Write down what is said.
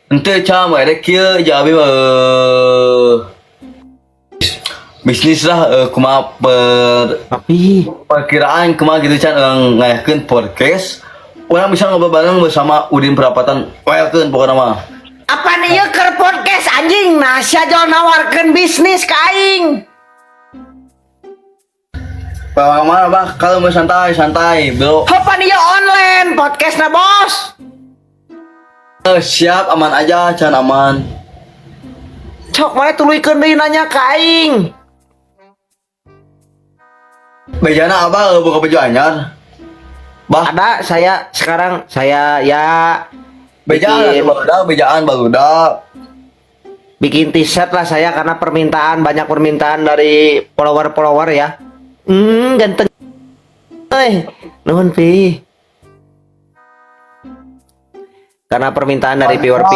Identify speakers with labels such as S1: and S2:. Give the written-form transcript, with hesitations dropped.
S1: Ente cam merek kieu jabi bisnis lah kumaha
S2: Tapi
S1: perkiraan kumaha gitu can ngayakeun podcast. Orang bisa ngobrol bareng bersama Udin Perapatan. Wayakeun pokokna mah.
S2: apa nih ya ke podcast anjing? Nah, siapa nawarkan bisnis ke aing?
S1: Bawang mana bah? Kalau mau santai bro.
S2: Apa nih ya online podcast na bos?
S1: Siap aman aja can aman.
S2: Cok mana tuluykeun deui nanya ke aing.
S1: Bejana abah buka baju anyar. Bah,
S2: Ada sekarang saya ya
S1: bejaan barudak.
S2: bikin t-shirt lah saya karena banyak permintaan dari follower ya. Ganteng. Nuhun pi. Karena permintaan dari viewer